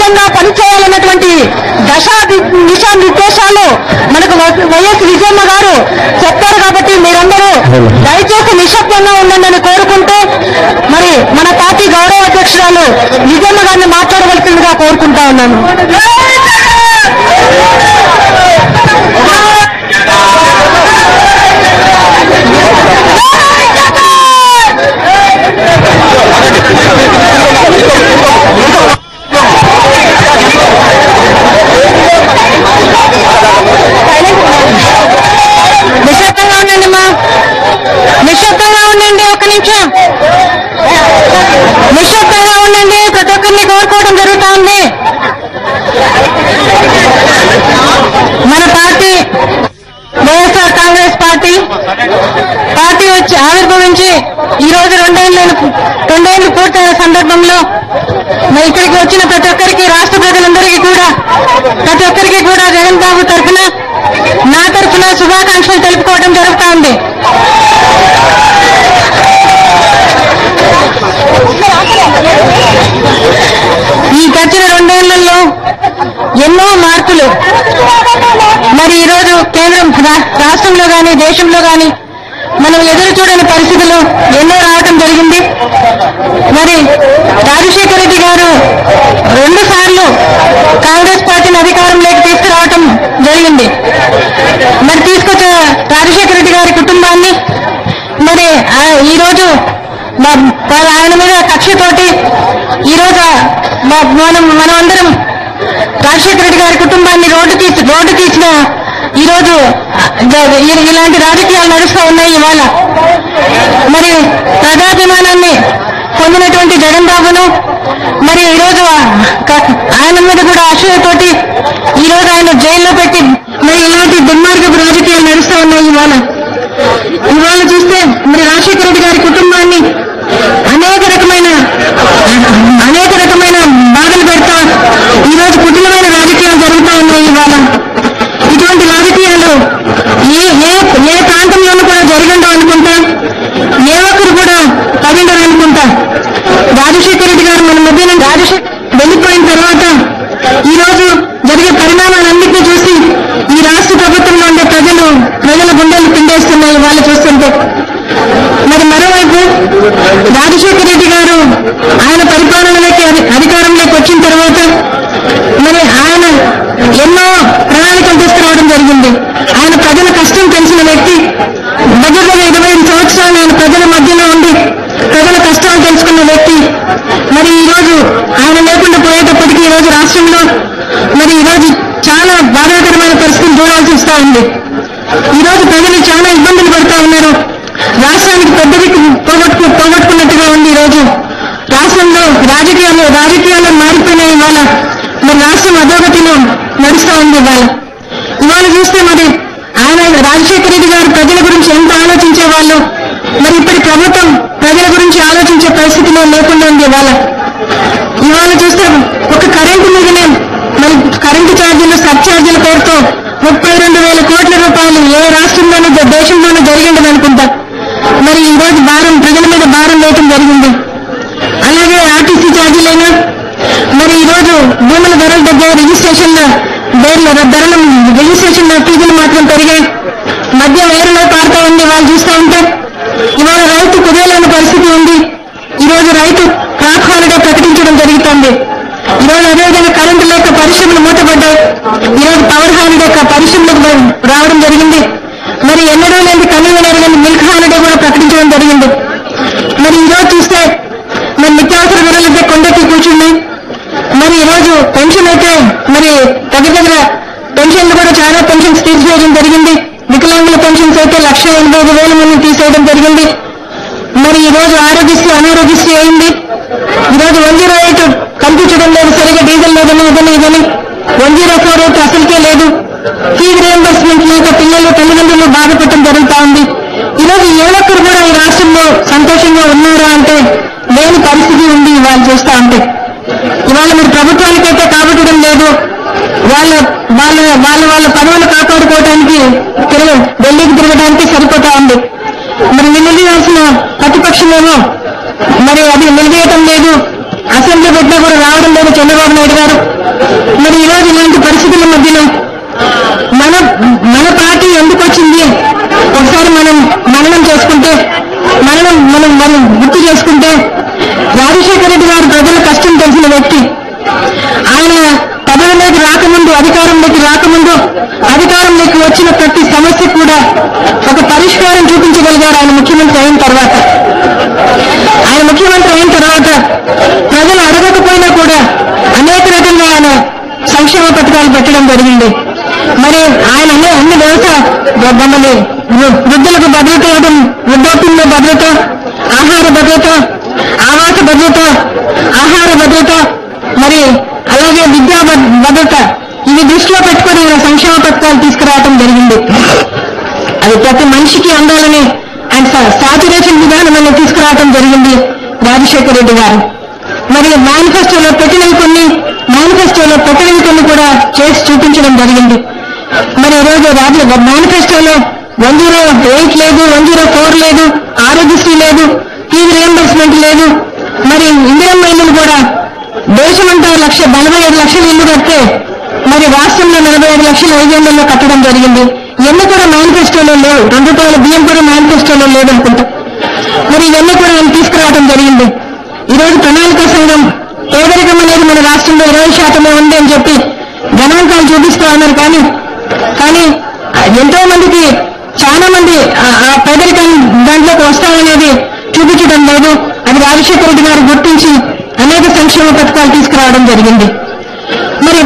విధంగా పనిచేయాలన్నటువంటి దిశా నిర్దేశాలు మనకు వైఎస్ విజయమ్మ గారు చెప్తారు. కాబట్టి మీరందరూ దయచేసి నిశ్శబ్దంగా ఉండండి కోరుకుంటూ మరి మన పార్టీ గౌరవ అధ్యక్షురాలు విజయమ్మ గారిని మాట్లాడవలసిందిగా కోరుకుంటా ఉన్నాను. నిశ్శబ్దంగా ఉండండి మా, నిశ్శబ్దంగా ఉండండి, ఒక్క నిమిషం నిశ్శబ్దంగా ఉండండి. ప్రతి ఒక్కరిని కోరుకోవడం జరుగుతా ఉంది. మన పార్టీ వైఎస్ఆర్ కాంగ్రెస్ పార్టీ వచ్చి ఆవిర్భవించి ఈ రోజు రెండేళ్లు పూర్తయిన సందర్భంలో ఇక్కడికి వచ్చిన ప్రతి ఒక్కరికి, రాష్ట్ర ప్రజలందరికీ కూడా, ప్రతి ఒక్కరికి కూడా జగన్ బాబు తరఫున, నా తరఫున శుభాకాంక్షలు తెలుపుకోవడం జరుగుతా ఉంది. ఈ గడిచిన రెండేళ్లలో ఎన్నో మార్పులు మరి ఈరోజు కేంద్రం, రాష్ట్రంలో కానీ దేశంలో కానీ మనం ఎదురు చూడని పరిస్థితులు ఎన్నో రావడం జరిగింది. మరి రాజశేఖర రెడ్డి గారు 2 సార్లు కాంగ్రెస్ పార్టీని అధికారంలోకి తీసుకురావడం జరిగింది. మరి తీసుకొచ్చే రాజశేఖర రెడ్డి గారి కుటుంబాన్ని మరి ఈరోజు ఆయన మీద కక్షతోటి ఈరోజు మనమందరం రాజశేఖర రెడ్డి గారి కుటుంబాన్ని రోడ్డు తీసిన ఈరోజు ఇలాంటి రాజకీయాలు నడుస్తూ ఉన్నాయి. ఇవాళ మరి ప్రజాభిమానాన్ని పొందినటువంటి జగన్ బాబును మరి ఈరోజు ఆయన మీద కూడా అసూయతోటి ఈరోజు ఆయన జైల్లో పెట్టి మరి ఇలాంటి దుర్మార్గపు రాజకీయాలు నడుస్తూ ఉన్నాయి. ఇవాళ చూస్తే మరి రాజశేఖర రెడ్డి గారి కుటుంబాన్ని అనేక రకమైన బాధలు పెడతా ఈరోజు కుటిలమైన రాజకీయాలు జరుగుతూ ఉన్నాయి. ఇవాళ ఇటువంటి రాజకీయాలు ఏ ప్రాంతంలోనూ కూడా జరగండు అనుకుంటా, ఏ ఒక్కరు కూడా పడిండరు అనుకుంటా. రాజశేఖర రెడ్డి గారు మన మధ్యన వెళ్ళిపోయిన తర్వాత ఈరోజు జరిగే పరిణామాలన్నింటినీ చూసి ఈ రాష్ట్ర ప్రభుత్వంలో ఉండే ప్రజల గుండెలు పిండేస్తున్నాయి వాళ్ళు చూస్తుంటే. మరి మరోవైపు రాజశేఖర రెడ్డి గారు ఆయన పరిపాలనలోకి అధికారంలోకి వచ్చిన తర్వాత మరి ఆయన ఎన్నో ప్రణాళికలు తీసుకురావడం జరిగింది. ఆయన ప్రజల కష్టం తెలిసిన వ్యక్తి. దగ్గర 25 సంవత్సరాలు ఆయన ప్రజల మధ్యలో ఉండి ప్రజల కష్టాలు తెలుసుకున్న వ్యక్తి. మరి ఈరోజు ఆయన లేకుండా పోయేటప్పటికీ ఈరోజు రాష్ట్రంలో మరి ఈరోజు చాలా బాధాకరమైన పరిస్థితులు చూడాల్సి వస్తూ ఉంది. ఈరోజు ప్రజలు చాలా ఇబ్బందులు పడుతూ ఉన్నారు. రాష్ట్రానికి పెద్ద దిక్కు పోగొట్టుకున్నట్టుగా ఉంది. ఈరోజు రాష్ట్రంలో రాజకీయాలు మారిపోయినాయి. ఇవాళ మరి రాష్ట్రం అధోగతిలో నడుస్తూ ఉంది. ఇవాళ చూస్తే మరి ఆయన రాజశేఖర రెడ్డి గారు ప్రజల గురించి ఎంత ఆలోచించేవాళ్ళు, మరి ఇప్పటి ప్రభుత్వం ప్రజల గురించి ఆలోచించే పరిస్థితిలో లేకుండా ఉంది. ఇవాళ చూస్తే ఒక కరెంటు మీదనే మరి కరెంటు ఛార్జీలు, సబ్ ఛార్జీల పేరుతో 32,000 కోట్ల రూపాయలు ఏ రాష్ట్రంలోనూ దేశంలోనూ జరిగిందని అనుకుంటా. మరి ఈ రోజు ప్రజల మీద భారం వేయటం జరిగింది. అలాగే ఆర్టీసీ ఛార్జీలైనా మరి ఈరోజు భూముల ధరల దగ్గర రిజిస్ట్రేషన్ ఫీజులు మాత్రం పెరిగాయి. మధ్య వేరులో పారుతూ ఉంది. వాళ్ళు చూస్తూ ఉంటే ఇవాళ రైతు కుదేలేని పరిస్థితి ఉంది. ఈరోజు రైతు క్రాప్ హాలిడే ప్రకటించడం జరుగుతోంది. ఈరోజు అదేవిధంగా కరెంటు లేక పరిశ్రమలు మూతపడ్డాయి. ఈరోజు పవర్ హాలిడే పరిశ్రమలకు రావడం జరిగింది. మరి ఎన్నడూ లేని కన్వీనర్ మిల్క్ హాలిడే కూడా ప్రకటించడం జరిగింది. మరి ఈరోజు చూస్తే మరి నిత్యావసర ధరలైతే కొండెక్కి కూర్చున్నాయి. మరి ఈరోజు పెన్షన్ అయితే మరి దగ్గర పెన్షన్లు కూడా చాలా పెన్షన్స్ తీసివేయడం జరిగింది. వికలాంగుల పెన్షన్స్ అయితే 1,85,000 మందిని తీసేయడం జరిగింది. మరి ఈరోజు ఆరోగ్యశ్రీ అనారోగ్యశ్రీ అయింది. ఈరోజు 108 కల్పించడం లేదు, సరిగా డీజిల్ లేదని ఇదని 104 అసలుకే లేదు. ఫీజు రియంబర్స్మెంట్ లేక పిల్లలు తల్లిదండ్రులు బాధపడటం జరుగుతూ ఉంది. ఈరోజు ఏ ఒక్కరు కూడా ఈ రాష్ట్రంలో సంతోషంగా ఉన్నారా అంటే లేని పరిస్థితి ఉంది. ఇవాళ చూస్తా ఉంటే ఇవాళ మీరు ప్రభుత్వానికైతే కాబట్టడం లేదు. వాళ్ళ పదవులు కాపాడుకోవడానికి ఢిల్లీకి తిరగడానికి సరిపోతా ఉంది. మరి నిలదీయాల్సిన ప్రతిపక్షమేమో మరి అది నిలదీయటం లేదు. అసెంబ్లీ పెట్టినా కూడా రావడం లేదు చంద్రబాబు నాయుడు గారు. మరి ఈరోజు ఇలాంటి పరిస్థితుల మధ్యలో మన పార్టీ ఎందుకు వచ్చింది ఒకసారి మననం చేసుకుంటే మనం గుర్తు చేసుకుంటే, రాజశేఖర రెడ్డి గారు ప్రజల కష్టం తెలిసిన వ్యక్తి. ఆయన పదవిలోకి రాకముందు, అధికారంలోకి వచ్చిన ప్రతి సమస్య కూడా ఒక పరిష్కారం చూపించగలిగారు ఆయన ముఖ్యమంత్రి అయిన తర్వాత. ప్రజలు అడగకపోయినా కూడా అనేక రకంగా ఆయన సంక్షేమ పథకాలు పెట్టడం జరిగింది. మరి ఆయన అన్ని వ్యవసాయ వృద్ధులకు భద్రత ఇవ్వడం, వృద్ధాప్యంలో భద్రత, ఆహార భద్రత, ఆవాస భద్రత, ఆహార భద్రత, మరి అలాగే విద్యా భద్రత, ఇవి దృష్టిలో పెట్టుకుని సంక్షేమ పథకాలు తీసుకురావడం జరిగింది. అది ప్రతి మనిషికి అందాలని అండ్ సాచురేషన్ విధానం అనేది తీసుకురావడం జరిగింది రాజశేఖర రెడ్డి గారు. మరి మేనిఫెస్టోలో పెట్టినవి కొన్ని కూడా చేసి చూపించడం జరిగింది. మరి ఈరోజు మేనిఫెస్టోలో 108 లేదు, 104 లేదు, ఆరోగ్యశ్రీ లేదు, ఫీజు రియంబర్స్మెంట్ లేదు. మరి ఇందిరమ్మ ఇల్లులు కూడా దేశమంతా 45 లక్షల ఇల్లు కడితే మరి రాష్ట్రంలో 45 లక్షల 500లో కట్టడం జరిగింది. ఇవన్నీ కూడా మేనిఫెస్టోలో లేవు. ₹2 బియ్యం కూడా మేనిఫెస్టోలో లేదనుకుంటా. మరి ఇవన్నీ కూడా ఆయన తీసుకురావడం జరిగింది. ఈరోజు ప్రణాళిక సంఘం పేదరికం అనేది మన రాష్ట్రంలో 20% ఉంది అని చెప్పి గణాంకాలు చూపిస్తా ఉన్నారు. కానీ ఎంతో మందికి, చాలా మంది ఆ పేదరికం దాంట్లోకి వస్తామనేది చూపించడం లేదు. అది రాజశేఖర రెడ్డి గారు గుర్తించి అనేక సంక్షేమ పథకాలు తీసుకురావడం జరిగింది. మరి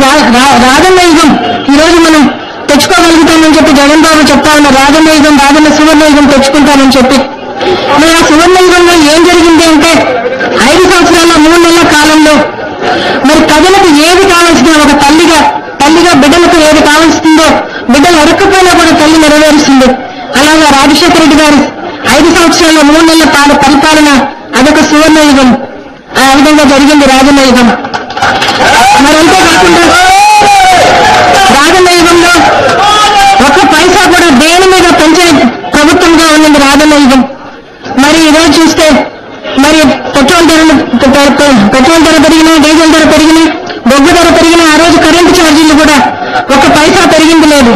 రాజన్న యుగం ఈరోజు మనం తెచ్చుకోగలుగుతామని చెప్పి జగన్ బాబు చెప్తా ఉన్నారు. రాజన్న సువర్ణ యుగం తెచ్చుకుంటామని చెప్పి. మరి ఆ సువర్ణ యుగంలో ఏం జరిగింది అంటే 5 సంవత్సరాల 3 నెలల కాలంలో మరి ప్రజలకు ఏది కావాల్సిందో, ఒక తల్లిగా బిడ్డలకు ఏది కావాల్సిందో, బిడ్డలు అడగకపోయినా కూడా తల్లి నెరవేరుస్తుంది. అలాగా రాజశేఖర రెడ్డి గారు 5 సంవత్సరాల 3 నెలల పరిపాలన, అదొక సువర్ణ యుగం. ఆ విధంగా జరిగింది రాజన్న యుగం. మరి అంతేకాకుండా రాజన్న యుగంలో ఒక్క పైసా కూడా దేని మీద పెంచే ప్రభుత్వంగా ఉన్నది రాజన్న యుగం. మరి ఈరోజు చూస్తే మరి పెట్రోల్ ధర పెరిగినా, డీజిల్ ధర పెరిగినా, బొగ్గు ధర పెరిగినా, ఆ రోజు కరెంటు ఛార్జీలు కూడా 1 పైసా పెరిగింది లేదు.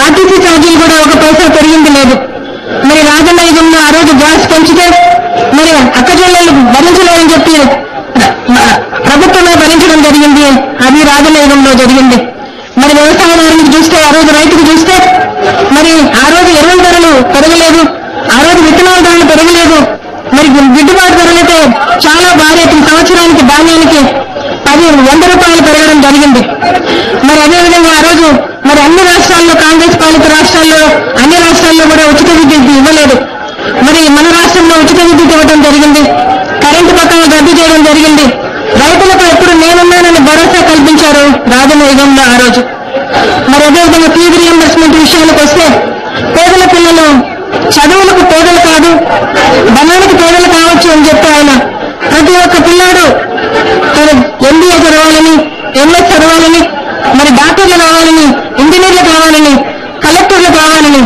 ఆర్టీసీ ఛార్జీలు కూడా 1 పైసా పెరిగింది లేదు. మరి రాజన్న యుగంలో ఆ రోజు గ్యాస్ పెంచితే మరి అక్కచెల్లెళ్ళు భరించలేదని చెప్పి ప్రభుత్వమే భరించడం జరిగింది. అది రాజన్న యుగంలో జరిగింది. మరి వ్యవసాయదారునికి చూస్తే, ఆ రోజు రైతుకు చూస్తే మరి ఆ రోజు ఎరువుల ధరలు పెరగలేదు, ఆ రోజు విత్తనాల ధరలు పెరగలేదు. మరి గిట్టుబాటు ధరలైతే చాలా భారీ, సంవత్సరానికి ధాన్యానికి 100 రూపాయలు పెరగడం జరిగింది. మరి అదేవిధంగా ఆ రోజు మరి అన్ని రాష్ట్రాల్లో, కాంగ్రెస్ పాలిత రాష్ట్రాల్లో, అన్ని రాష్ట్రాల్లో కూడా ఉచిత విద్యుత్ ఇవ్వలేదు. మరి మన రాష్ట్రంలో ఉచిత విద్యుత్ ఇవ్వడం జరిగింది. కరెంటు పక్కన రద్దు చేయడం జరిగింది. రైతులకు ఎప్పుడు నేనున్నానని భరోసా కల్పించారు రాజన్న యుగంలో ఆ రోజు. మరి అదేవిధంగా ఫీజు రియంబర్స్మెంట్ విషయానికి వస్తే పేదల పిల్లలు చదువులకు పేదలు కాదు, ధనానికి పేదలు కావచ్చు అని చెప్పి ఆయన ప్రతి ఒక్క పిల్లాడు MBA చదవాలని, MS చదవాలని, మరి డాక్టర్లు కావాలని, ఇంజనీర్లు కావాలని, కలెక్టర్లు కావాలని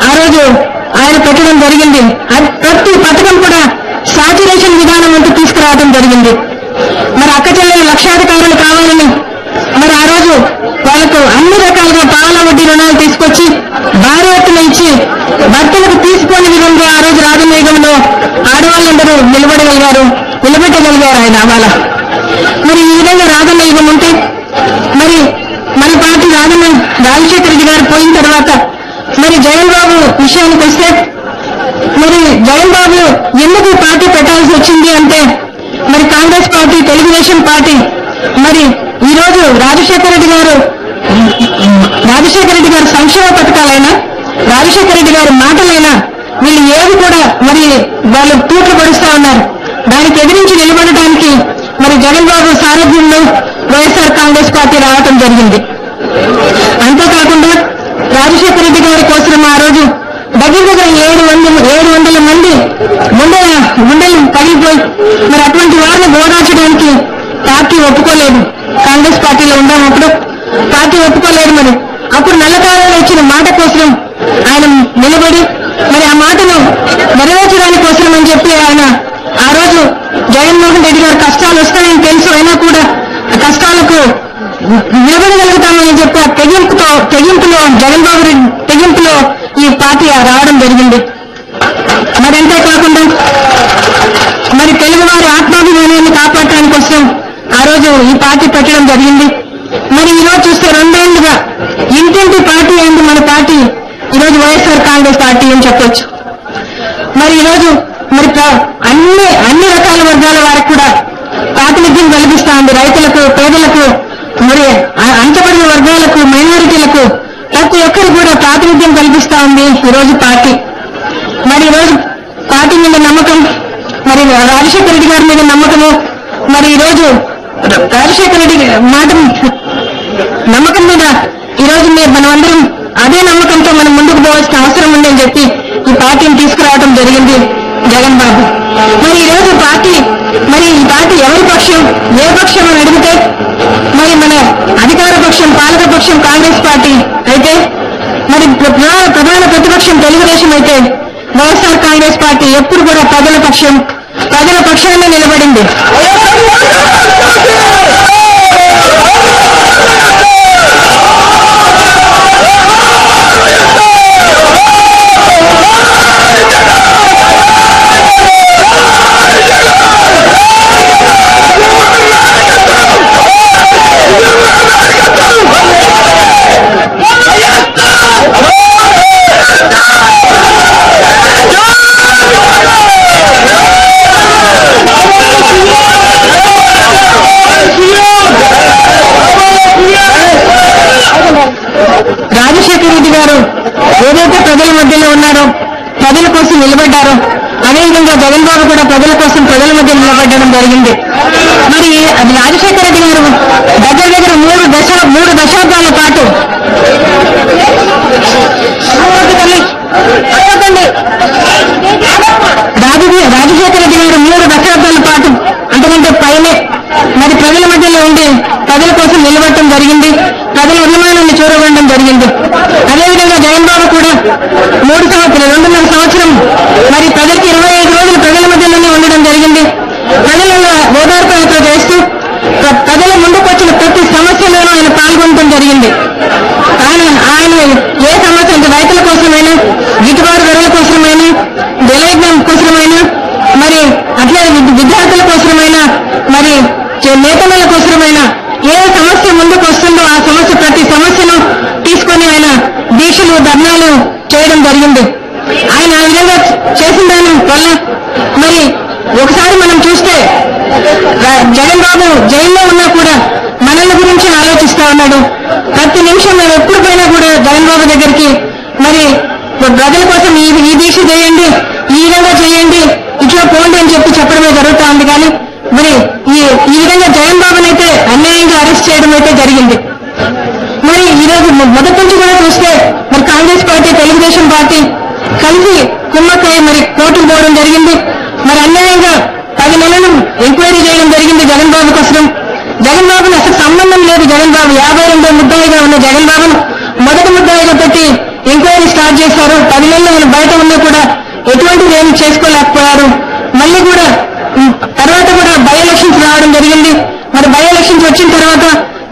ఆ రోజు ఆయన పెట్టడం జరిగింది. ప్రతి పథకం కూడా సాచురేషన్ విధానం అంటూ తీసుకురావడం జరిగింది. మరి అక్కచెల్లెలు లక్షాధికారులు కావాలని మరి ఆ రోజు వాళ్ళకు అన్ని రకాలుగా పాల వడ్డీ రుణాలు తీసుకొచ్చి భారీ ఎత్తున ఇచ్చి భర్తలకు తీసుకొని విధంగా ఆ రోజు రాజన్న యుగంలో ఆడవాళ్ళందరూ నిలబెట్టగలిగారు ఆయన అవాల. మరి ఈ విధంగా రాజన్న యుగం ఉంటే మరి మన పార్టీ రాజశేఖర రెడ్డి గారు పోయిన తర్వాత మరి జగన్ బాబు విషయానికి వస్తే మరి జగన్ బాబు ఎందుకు పార్టీ పెట్టాల్సి వచ్చింది అంటే మరి కాంగ్రెస్ పార్టీ, తెలుగుదేశం పార్టీ మరి ఈ రోజు రాజశేఖర రెడ్డి గారు సంక్షేమ పథకాలైనా, రాజశేఖర రెడ్డి గారి మాటలైనా వీళ్ళు ఏవి కూడా మరి వాళ్ళు తూట్లు పడుస్తా ఉన్నారు. దానికి ఎదిరించి నిలబడటానికి మరి జగన్ బాబు సారథ్యంలో వైఎస్ఆర్ కాంగ్రెస్ పార్టీ రావటం జరిగింది. అంతేకాకుండా రాజశేఖర రెడ్డి గారి కోసం ఆ రోజు దగ్గర 700 మంది గుండెలు పగిలిపోయి మరి అటువంటి వారిని ఓదార్చడానికి పార్టీ ఒప్పుకోలేదు. కాంగ్రెస్ పార్టీలో ఉన్నప్పుడు పార్టీ ఒప్పుకోలేదు. మరి అప్పుడు నల్లకాలలో ఇచ్చిన మాట కోసం ఆయన నిలబడి మరి ఆ మాటను నెరవేర్చడానికి కోసం అని చెప్పి ఆయన ఆ రోజు జగన్మోహన్ రెడ్డి గారు కష్టాలు వస్తాయని తెలుసు అయినా కూడా కష్టాలకు నిలబడగలుగుతామని చెప్పి తెగింపులో జగన్బాబు రెడ్డి తెగింపులో ఈ పార్టీ రావడం జరిగింది. మరి అంతేకాకుండా మరి తెలుగువారి ఆత్మాభిమానాన్ని కాపాడటానికి కోసం ఆ రోజు ఈ పార్టీ పెట్టడం జరిగింది. మరి ఈరోజు చూస్తే 2 ఏళ్లుగా ఇంటింటి పార్టీ అయింది మన పార్టీ. ఈరోజు వైఎస్ఆర్ కాంగ్రెస్ పార్టీ అని చెప్పొచ్చు. మరి ఈరోజు మరి అన్ని రకాల వర్గాల వారికి కూడా ప్రాతినిధ్యం కల్పిస్తా ఉంది. రైతులకు, పేదలకు, మరి అంచబడిన వర్గాలకు, మైనారిటీలకు ప్రతి ఒక్కరు కూడా ప్రాతినిధ్యం కల్పిస్తా ఉంది ఈరోజు పార్టీ. మరి ఈరోజు పార్టీ మీద నమ్మకం, మరి రాజశేఖర రెడ్డి గారి మీద నమ్మకము, మరి ఈరోజు రాజశేఖర రెడ్డి మాట నమ్మకం మీద ఈరోజు మనమందరం అదే నమ్మకంతో మనం ముందుకు పోవాల్సిన అవసరం ఉందని చెప్పి ఈ పార్టీని తీసుకురావడం జరిగింది జగన్ బాబు. మరి ఈరోజు ఈ పార్టీ ఎవరి పక్షం, ఏ పక్షం అని అడిగితే మరి మన అధికార పక్షం, పాలక పక్షం కాంగ్రెస్ పార్టీ అయితే, మరి ప్రధాన ప్రతిపక్షం తెలుగుదేశం అయితే, వైఎస్ఆర్ కాంగ్రెస్ పార్టీ ఎప్పుడు కూడా ప్రజల పక్షాన్ని నిలబడింది. రాజశేఖర రెడ్డి గారు ఏదైతే ప్రజల మధ్యలో ఉన్నారో, ప్రజల కోసం నిలబడ్డారో, అదేవిధంగా జగన్ బాబు కూడా ప్రజల కోసం ప్రజల మధ్య నిలబడడం జరిగింది. మరి అది రాజశేఖర రెడ్డి గారు దగ్గర 3 దశాబ్దాల పాటు రాజశేఖర రెడ్డి గారు 3 దశాబ్దాల పాటు అంతకంటే పైనే మరి ప్రజల మధ్యలో ఉండి ప్రజల కోసం నిలబడటం జరిగింది. ప్రజల అభిమానాన్ని చూరగొనడం జరిగింది. అదేవిధంగా జగన్ బాబు కూడా 2.5 సంవత్సరం మరి ప్రజలకి 25 రోజులు ప్రజల మధ్యలోనే ఉండడం జరిగింది. ప్రజలలో ఓదార్పు యాత్ర చేస్తూ ప్రజల ముందుకు వచ్చిన ప్రతి సమస్యలోనూ ఆయన పాల్గొనడం జరిగింది. ఆయన ఏ సమస్య అంటే రైతుల కోసమైనా, గిట్టుబాటు ధరల కోసమైనా, జలయజ్ఞం కోసమైనా, మరి అట్లే విద్యార్థుల కోసమైనా, మరి నేతల కోసమైనా ఏ సమస్య ముందుకు వస్తుందో ఆ ప్రతి సమస్యను తీసుకొని ఆయన దీక్షలు, ధర్నాలు చేయడం జరిగింది. ఆయన ఆ విధంగా చేసిన దాని వల్ల మరి ఒకసారి మనం చూస్తే జగన్ బాబు జైల్లో ఉన్నా కూడా మనల్ని గురించి ఆలోచిస్తా ఉన్నాడు. ప్రతి నిమిషం మేము ఎప్పుడు పోయినా కూడా జగన్ బాబు దగ్గరికి మరి ప్రజల కోసం ఈ దీక్ష చేయండి, ఈ విధంగా చేయండి, ఇట్లా పోండి అని చెప్పడమే జరుగుతా ఉంది. కానీ మరి ఈ విధంగా జగన్ బాబునైతే అన్యాయంగా అరెస్ట్ చేయడం అయితే జరిగింది. మరి ఈరోజు మొదటి నుంచి కూడా చూస్తే మరి కాంగ్రెస్ పార్టీ, తెలుగుదేశం పార్టీ కలిసి కుమ్మక్కై మరి కోర్టుకు పోవడం జరిగింది. మరి అన్యాయంగా 10 నెలలు ఎంక్వైరీ చేయడం జరిగింది జగన్ బాబు కోసం. జగన్ బాబుని అసలు సంబంధం లేదు. జగన్ బాబు 52వ ముద్దాయిగా ఉన్న జగన్ బాబును మొదటి ముద్దాయిగా పెట్టి ఎంక్వైరీ స్టార్ట్ చేశారు. 10 నెలలు బయట ఉన్నా కూడా ఎటువంటిది ఏమి చేసుకోలేకపోయారు. మళ్ళీ కూడా తర్వాత కూడా బై ఎలక్షన్స్ రావడం జరిగింది. మరి బై ఎలక్షన్స్ వచ్చిన తర్వాత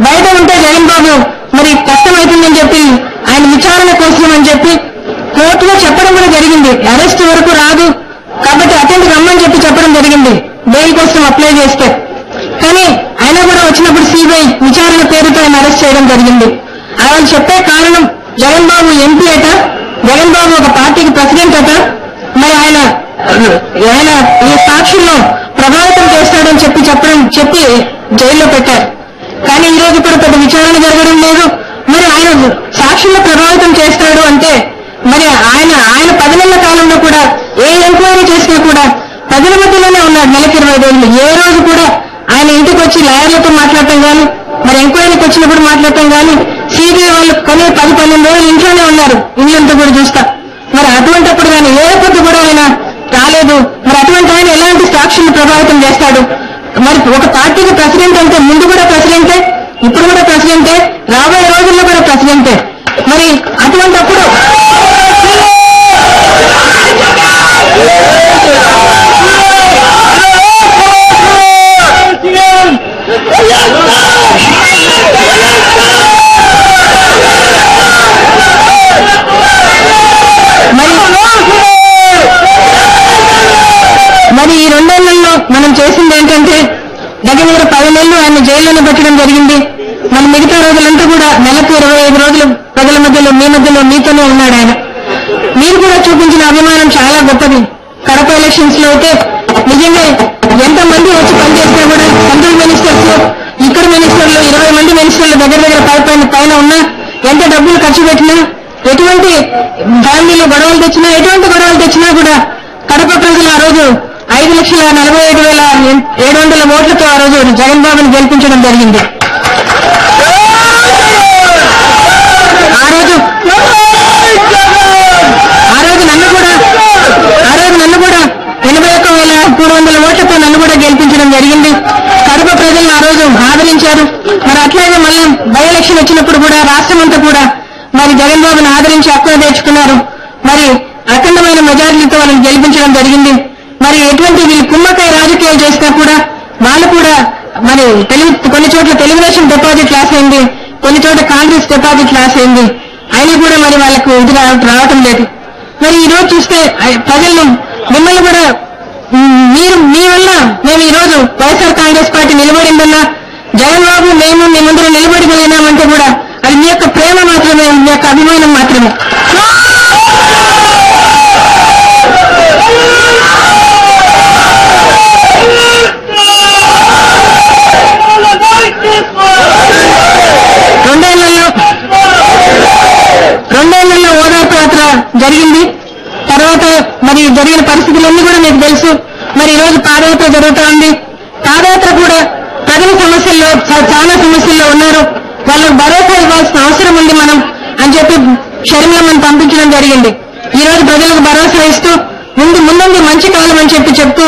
బయట ఉంటే జగన్ బాబు మరి కష్టమవుతుందని చెప్పి ఆయన విచారణ కోసం అని చెప్పి కోర్టులో చెప్పడం కూడా జరిగింది. అరెస్ట్ వరకు రాదు కాబట్టి అటెండ్ రమ్మని చెప్పడం జరిగింది బెయిల్ కోసం అప్లై చేస్తే. కానీ అయినా కూడా వచ్చినప్పుడు సిబిఐ విచారణ పేరుతో ఆయన అరెస్ట్ చేయడం జరిగింది. ఆయన చెప్పే కారణం జగన్ బాబు ఎంపీ అట, జగన్ బాబు ఒక పార్టీకి ప్రెసిడెంట్ అట, మరి ఆయన ఈ సాక్షుల్లో ప్రభావితం చేస్తాడని చెప్పి జైల్లో పెట్టారు. కానీ ఈ రోజు కూడా పెద్ద విచారణ జరగడం లేదు. మరి ఆయన సాక్షుల్లో ప్రభావితం చేస్తాడు అంటే మరి ఆయన 10 నెలల కాలంలో కూడా ఏ ఎంక్వైరీ చేసినా కూడా ప్రజల మధ్యలోనే ఉన్నాడు. నెలకి 20 రోజులు ఏ రోజు కూడా ఆయన ఇంటికి వచ్చి లాయర్లతో మాట్లాడటం కానీ, మరి ఎంక్వైరీకి వచ్చినప్పుడు మాట్లాడటం కానీ, సిబిఐ వాళ్ళు 10-12 రోజులు ఇంట్లోనే ఉన్నారు. ఇల్లంతా కూడా చూస్తా. మరి అటువంటిప్పుడు కానీ ఏ పొద్దు కూడా ఆయన రాలేదు. మరి అటువంటి ఆయన ఎలాంటి సాక్షులు ప్రభావితం చేస్తాడు? మరి ఒక పార్టీకి ప్రెసిడెంట్ అంటే ముందు కూడా ప్రెసిడెంటే, ఇప్పుడు కూడా ప్రెసిడెంటే, రాబోయే రోజుల్లో కూడా ప్రెసిడెంటే. మరి అటువంటిప్పుడు మరి ఈ 2 నెలల్లో మనం చేసింది ఏంటంటే దగ్గర 10 నెలలు ఆయన జైల్లోనే పెట్టడం జరిగింది. మన మిగతా రోజులంతా కూడా నెలకు 25 రోజులు ప్రజల మధ్యలో మీతోనే ఉన్నాడు ఆయన. మీరు కూడా చూపించిన అభిమానం చాలా గొప్పది. కడప ఎలక్షన్స్ లో అయితే నిజంగా ఎంతమంది వచ్చి పనిచేసినా కూడా సెంట్రల్ మినిస్టర్స్, ఇక్కడ మినిస్టర్లు 20 మంది మినిస్టర్లు దగ్గర పైన ఉన్నా, ఎంత డబ్బులు ఖర్చు పెట్టినా, ఎటువంటి ఫ్యామిలీలో గొడవలు తెచ్చినా కూడా కడప ప్రజలు ఆ రోజు 5,47,700 ఓట్లతో ఆ రోజు జగన్ బాబుని గెలిపించడం జరిగింది. ఆ రోజు నన్ను కూడా 81,300 ఓట్లతో నన్ను కూడా గెలిపించడం జరిగింది. కడప ప్రజలను ఆ రోజు ఆదరించారు. మరి అట్లాగే మళ్ళీ బై ఎలక్షన్ వచ్చినప్పుడు కూడా రాష్ట్రమంతా కూడా మరి జగన్ బాబుని ఆదరించి హక్కున తెచ్చుకున్నారు. మరి అఖండమైన మెజారిటీతో వాళ్ళని గెలిపించడం జరిగింది. మరి ఎటువంటి వీళ్ళు కుమ్మకాయ రాజకీయాలు చేసినా కూడా వాళ్ళు కూడా మరి కొన్ని చోట్ల తెలుగుదేశం డిపాజిట్ లాస్ అయింది, కొన్ని చోట్ల కాంగ్రెస్ డిపాజిట్ లాస్ అయింది. అయినా కూడా మరి వాళ్ళకు ఇది రావటం లేదు. మరి ఈ రోజు చూస్తే ప్రజలను మిమ్మల్ని కూడా మీ వల్ల మేము ఈ రోజు వైఎస్ఆర్ కాంగ్రెస్ పార్టీ నిలబడిందన్నా, జగన్ బాబు మేము మీ ముందర నిలబడిపోయినామంటే కూడా అది మీ యొక్క ప్రేమ మాత్రమే, మీ యొక్క అభిమానం మాత్రమే. రెండేళ్లలో ఓదార్పు యాత్ర జరిగింది. తర్వాత మరి జరిగిన పరిస్థితులన్నీ కూడా మీకు తెలుసు. మరి ఈ రోజు పాదయాత్ర జరుగుతూ ఉంది. పాదయాత్ర కూడా ప్రజల సమస్యల్లో చాలా సమస్యల్లో ఉన్నారు, వాళ్ళకు భరోసా ఇవ్వాల్సిన అవసరం ఉంది మనం అని చెప్పి షర్మిలమ్మని పంపించడం జరిగింది. ఈ రోజు ప్రజలకు భరోసా ఇస్తూ ముందుంది మంచి కాలం అని చెప్తూ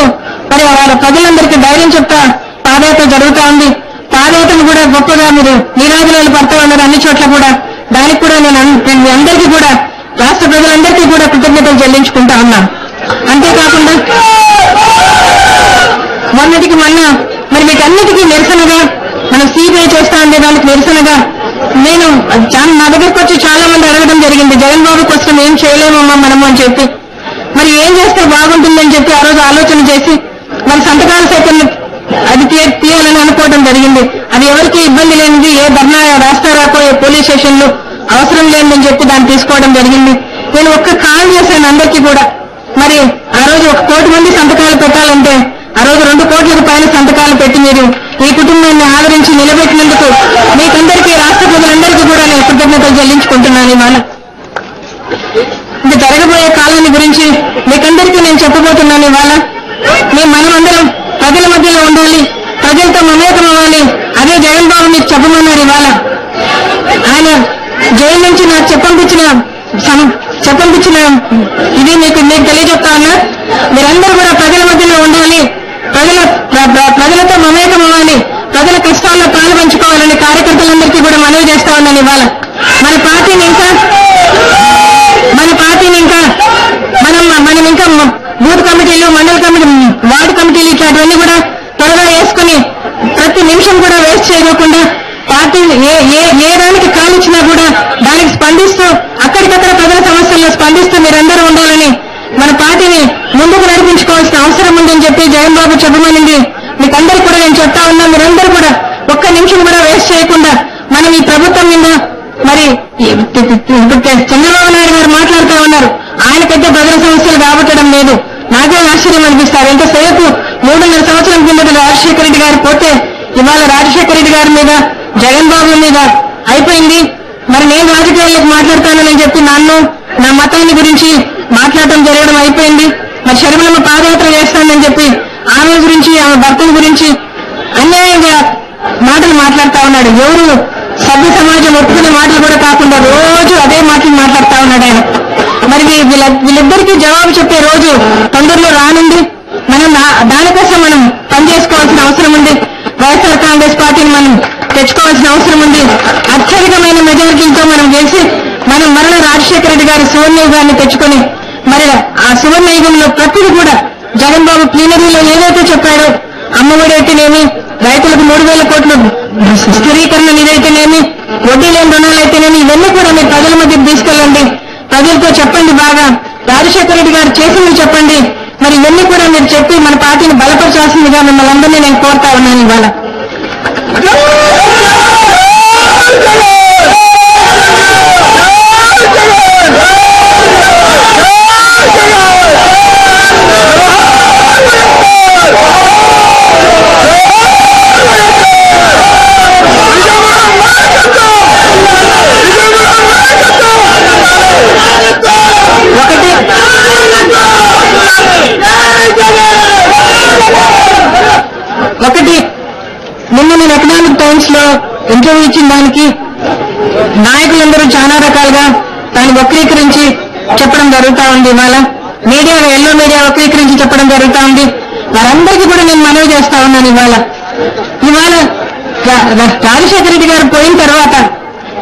మరి వాళ్ళ ప్రజలందరికీ ధైర్యం చెప్తా పాదయాత్ర జరుగుతూ ఉంది. పాదయాత్రను కూడా గొప్పగా మీరు నీరాజనాలు పడతా ఉన్నారు అన్ని చోట్ల కూడా. దానికి కూడా నేను అందరికీ కూడా రాష్ట్ర ప్రజలందరికీ కూడా కృతజ్ఞతలు చెల్లించుకుంటా ఉన్నాను. అంతేకాకుండా మొన్నటికి మరి వీటన్నిటికీ నిరసనగా మనం సిబిఐ చేస్తా ఉండే దానికి నిరసనగా నేను నా దగ్గరకు వచ్చి చాలా మంది అడగడం జరిగింది, జగన్ బాబు కోసం ఏం చేయలేమమ్మా మనము అని చెప్పి. మరి ఏం చేస్తే బాగుంటుందని చెప్పి ఆ రోజు ఆలోచన చేసి మన సంతకాల సైతం అది తీయాలని అనుకోవడం జరిగింది. అది ఎవరికి ఇబ్బంది లేనిది, ఏ ధర్నా రాస్తారాకో ఏ పోలీస్ స్టేషన్లు అవసరం లేదని చెప్పి దాన్ని తీసుకోవడం జరిగింది. నేను ఒక్క కాల్ చేశాను అందరికీ కూడా. మరి ఆ రోజు 1 కోటి మంది సంతకాలు పెట్టాలంటే ఆ రోజు 2 కోట్లకు పైన సంతకాలు పెట్టి మీరు ఈ కుటుంబాన్ని ఆదరించి నిలబెట్టినందుకు మీకందరికీ రాష్ట్ర ప్రజలందరికీ కూడా నేను కృతజ్ఞతలు చెల్లించుకుంటున్నాను. ఇవాళ ఇది జరగబోయే కాలాన్ని గురించి మీకందరికీ నేను చెప్పబోతున్నాను. ఇవాళ మనమందరం ప్రజల మధ్యలో ఉండాలి, ప్రజలతో మమేకం అవ్వాలి. అదే జగన్ బాబు మీకు చెప్పమన్నారు. ఇవాళ ఆయన జైలు నుంచి నాకు చెప్పంపించిన ఇది మీకు తెలియజెప్తా ఉన్నా. మీరందరూ కూడా ప్రజల మధ్యలో ఉండాలి, ప్రజలతో మమేకం అవ్వాలి, ప్రజల కష్టాల్లో పాలు పంచుకోవాలని కార్యకర్తలందరికీ కూడా మనవి చేస్తా ఉన్నాను. ఇవాళ మన పార్టీని ఇంకా మనం ఇంకా బూత్ కమిటీలు, మండల కమిటీ, వార్డు కమిటీలు ఇట్లాంటివన్నీ కూడా త్వరగా వేసుకుని ప్రతి నిమిషం కూడా వేస్ట్ చేయకుండా పార్టీ ఏ దానికి కాలిచ్చినా కూడా దానికి స్పందిస్తూ అక్కడికక్కడ ప్రజల సమస్యల్లో స్పందిస్తూ మీరందరూ ఉండాలని, మన పార్టీని ముందుకు నడిపించుకోవాల్సిన అవసరం ఉందని చెప్పి జగన్ బాబు చెప్పమనింది. మీకందరికీ కూడా నేను చెప్తా ఉన్నా, మీరందరూ కూడా ఒక్క నిమిషం కూడా వేస్ట్ చేయకుండా మనం ఈ ప్రభుత్వం మీద మరి చంద్రబాబు నాయుడు గారు మాట్లాడుతూ ఉన్నారు, ఆయన పెద్ద ప్రజల సమస్యలు రాబట్టడం లేదు. నాకే ఆశ్చర్యం అనిపిస్తారు. ఎంతసేపు 3.5 సంవత్సరం కిందట రాజశేఖర రెడ్డి గారు పోతే ఇవాళ రాజశేఖర రెడ్డి గారి మీద జగన్ బాబు మీద అయిపోయింది. మరి నేను రాజకీయాలకు మాట్లాడతానని చెప్పి నా మతాన్ని గురించి మాట్లాడటం జరగడం అయిపోయింది. మరి షర్మిలమ్మ పాదయాత్ర చేస్తానని చెప్పి ఆమె గురించి, ఆమె భర్తల గురించి అన్యాయంగా మాటలు మాట్లాడుతా ఉన్నాడు. ఎవరు సభ్య సమాజం ఒప్పుకునే మాటలు కూడా కాకుండా రోజు అదే మాటలు మాట్లాడుతా ఉన్నాడు ఆయన. మరి వీళ్ళిద్దరికీ జవాబు చెప్పే రోజు తొందరలో రానుంది. మనం దానికోసం మనం పనిచేసుకోవాల్సిన అవసరం ఉంది. వైఎస్ఆర్ కాంగ్రెస్ పార్టీని మనం తెచ్చుకోవాల్సిన అవసరం ఉంది. అత్యధికమైన మెజారిటీలతో మనం గెలిచి మనం మరణ రాజశేఖర రెడ్డి గారి సువర్ణయుగాన్ని తెచ్చుకొని మరి ఆ సువర్ణయుగంలో ప్రతిదీ కూడా జగన్ బాబు ప్లీనరీలో ఏదైతే చెప్పాడో, అమ్మఒడి అయితేనేమి, రైతులకు 3,000 కోట్లు స్థిరీకరణ నిధైతేనేమి, వడ్డీ లేని రుణాలైతేనేమి, ఇవన్నీ కూడా మీరు ప్రజల మధ్యకు తీసుకెళ్ళండి. ప్రజలతో చెప్పండి, బాగా రాజశేఖర రెడ్డి గారు చేసింది చెప్పండి. మరి ఇవన్నీ కూడా మీరు చెప్పి మన పార్టీని బలపరచాల్సిందిగా మిమ్మల్ని అందరినీ నేను కోరుతా ఉన్నాను ఇవాళ. ఒకటి, నిన్న నేను ఎకనామిక్ టైమ్స్ లో ఇంటర్వ్యూ ఇచ్చిన దానికి నాయకులందరూ చాలా రకాలుగా దాన్ని వక్రీకరించి చెప్పడం జరుగుతా ఉంది. ఇవాళ మీడియా, ఎల్లో మీడియా వక్రీకరించి చెప్పడం జరుగుతా ఉంది. వారందరికీ కూడా నేను మనవి చేస్తా ఉన్నాను. ఇవాళ రాజశేఖర రెడ్డి గారు పోయిన తర్వాత,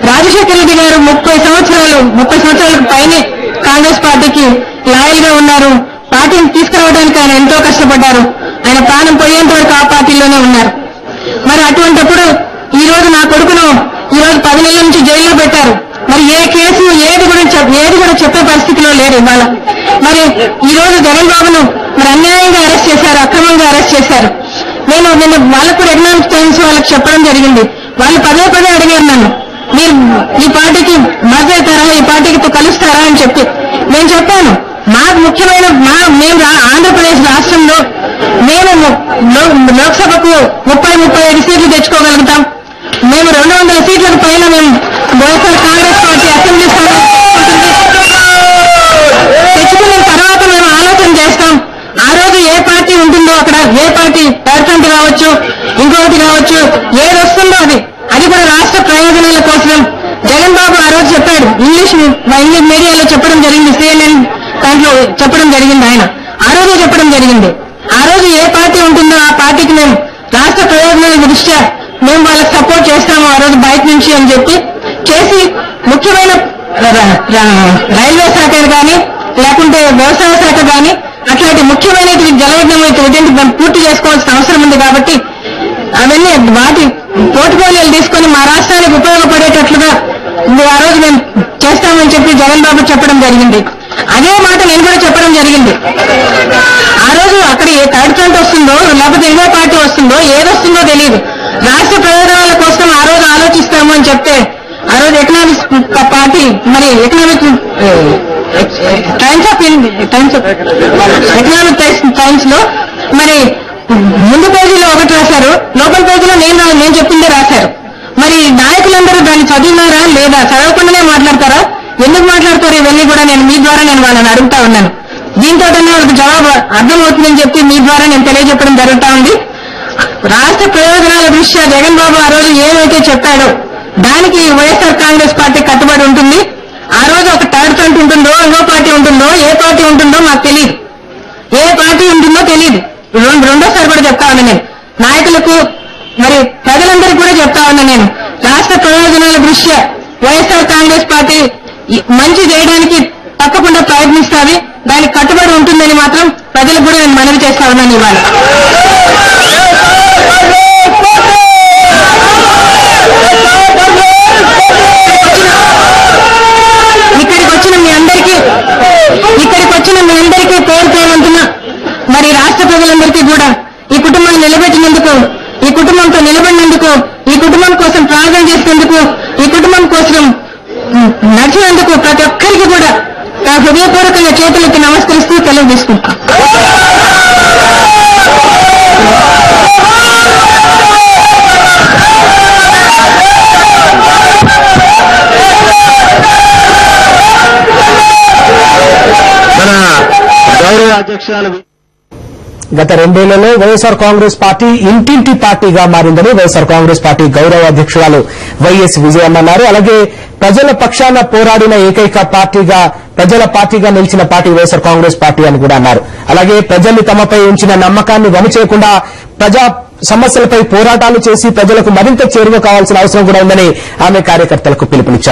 రాజశేఖర రెడ్డి గారు 30 సంవత్సరాలకు పైనే కాంగ్రెస్ పార్టీకి లాయల్ గా ఉన్నారు. పార్టీని తీసుకురావడానికి ఆయన ఎంతో కష్టపడ్డారు. ఆయన ప్రాణం పోయేంత వరకు ఆ పార్టీలోనే ఉన్నారు. మరి అటువంటిప్పుడు ఈ రోజు నా కొడుకును ఈ రోజు 10 నెలల నుంచి జైల్లో పెట్టారు. మరి ఏ కేసు ఏది కూడా చెప్పే పరిస్థితిలో లేరు ఇవాళ. మరి ఈ రోజు జగన్ బాబును మరి అన్యాయంగా అరెస్ట్ చేశారు, అక్రమంగా అరెస్ట్ చేశారు. నేను వాళ్ళకు కూడా ఎకనామిక్ టైమ్స్ వాళ్ళకి చెప్పడం జరిగింది. వాళ్ళు పదే అడిగారు నన్ను, మీరు ఈ పార్టీకి మద్దతు అవుతారా, ఈ పార్టీకి కలుస్తారా అని చెప్పి. నేను చెప్పాను, మాకు ముఖ్యమైన మేము ఆంధ్రప్రదేశ్ రాష్ట్రంలో మేము లోక్సభకు 30-35 సీట్లు తెచ్చుకోగలుగుతాం. మేము 200 సీట్లకు పైన మేము వైఎస్ఆర్ కాంగ్రెస్ పార్టీ అసెంబ్లీ స్థానం తెచ్చుకున్న తర్వాత మేము ఆలోచన చేస్తాం. ఆ రోజు ఏ పార్టీ ఉంటుందో అక్కడ, ఏ పార్టీ పర్సెంట్ కావచ్చు, ఇంకొకటి కావచ్చు, ఏది వస్తుందో అది కూడా రాష్ట్ర ప్రయోజనాల కోసం జగన్ బాబు ఆ రోజు చెప్పాడు. ఇంగ్లీష్ మీడియాలో చెప్పడం జరిగింది, CNN దాంట్లో చెప్పడం జరిగింది. ఆయన ఆ రోజు చెప్పడం జరిగింది. ఆ రోజు ఏ పార్టీ ఉంటుందో ఆ పార్టీకి మేము రాష్ట్ర ప్రయోజనాల దృష్ట్యా మేము వాళ్ళకి సపోర్ట్ చేస్తాము ఆ రోజు బయట నుంచి అని చెప్పి చేసి, ముఖ్యమైన రైల్వే శాఖ కానీ లేకుంటే వ్యవసాయ శాఖ కానీ అట్లాంటి ముఖ్యమైన జలయజ్ఞం పూర్తి చేసుకోవాల్సిన అవసరం ఉంది. కాబట్టి అవన్నీ వాటి పోర్ట్ఫోలియోలు తీసుకొని మా రాష్ట్రానికి ఉపయోగపడేటట్లుగా ఆ రోజు మేము చేస్తామని చెప్పి జగన్ బాబు చెప్పడం జరిగింది. అదే మాట నేను కూడా చెప్పడం జరిగింది. ఆ రోజు అక్కడ ఏ థర్డ్ ఫ్రంట్ వస్తుందో లేకపోతే ఇంకో పార్టీ వస్తుందో ఏదొస్తుందో తెలియదు. రాష్ట్ర ప్రయోజనాల కోసం ఆ రోజు ఆలోచిస్తాము అని చెప్తే ఆ రోజు ఎకనామిక్స్ పార్టీ మరి ఎకనామిక్ టైమ్స్ లో మరి ముందు పేజీలో ఒకటి రాశారు, లోపల పేజీలో నేను చెప్పిందే రాశారు. మరి నాయకులందరూ దాన్ని చదివినారా లేదా, చదవకుండానే మాట్లాడతారా, ఎందుకు మాట్లాడతారు? ఇవన్నీ కూడా మీ ద్వారా వాళ్ళని అడుగుతా ఉన్నాను. దీంతో వాళ్ళకి జవాబు అర్థమవుతుందని చెప్పి మీ ద్వారా నేను తెలియజెప్పడం జరుగుతా ఉంది. రాష్ట్ర ప్రయోజనాల దృష్ట్యా జగన్ బాబు ఆ రోజు ఏమైతే చెప్పాడో దానికి వైఎస్ఆర్ కాంగ్రెస్ పార్టీ కట్టుబడి ఉంటుంది. ఆ రోజు ఒక థర్డ్ ఫ్రంట్ ఉంటుందో, ఇంకో పార్టీ ఉంటుందో, ఏ పార్టీ ఉంటుందో మాకు తెలియదు. ఏ పార్టీ ఉంటుందో తెలియదు. రెండోసారి కూడా చెప్తా ఉన్నా నేను నాయకులకు, మరి ప్రజలందరికీ కూడా చెప్తా ఉన్నా నేను, రాష్ట్ర ప్రయోజనాల దృష్ట్యా వైఎస్ఆర్ కాంగ్రెస్ పార్టీ మంచి చేయడానికి తప్పకుండా ప్రయత్నిస్తుంది. దానికి కట్టుబడి ఉంటుందని మాత్రం ప్రజలకు కూడా నేను మనవి చేస్తా ఉన్నాను. ఇవాళ ఇక్కడికి వచ్చిన మీ అందరికీ పేరుతున్నా. మరి రాష్ట్ర ప్రజలందరికీ కూడా ఈ కుటుంబాన్ని నిలబెట్టినందుకు, ఈ కుటుంబంతో నిలబడినందుకు, ఈ కుటుంబం కోసం ప్రార్థన చేసినందుకు, ఈ కుటుంబం కోసం నడిచినందుకు ప్రతి ఒక్కరికి కూడా నా హృదయపూర్వకంగా చేతులకి నమస్కరిస్తూ సెలవు తీసుకుంటాం. గౌరవ అధ్యక్షురాలు గత 2 ఏళ్లలో వైఎస్ఆర్ కాంగ్రెస్ పార్టీ ఇంటింటి పార్టీగా మారిందని వైఎస్ఆర్ కాంగ్రెస్ పార్టీ గౌరవ అధ్యక్షురాలు వైఎస్ విజయమ్మ అన్నారు. అలాగే ప్రజల పక్షాన పోరాడిన ఏకైక పార్టీగా, ప్రజల పార్టీగా నిలిచిన పార్టీ వైఎస్ఆర్ కాంగ్రెస్ పార్టీ అని కూడా అన్నారు. అలాగే ప్రజలు తమపై ఉంచిన నమ్మకాన్ని వమ్ము చేయకుండా ప్రజా సమస్యలపై పోరాటాలు చేసి ప్రజలకు మరింత చేరువ కావాల్సిన అవసరం కూడా ఉందని ఆమె కార్యకర్తలకు పిలుపునిచ్చారు.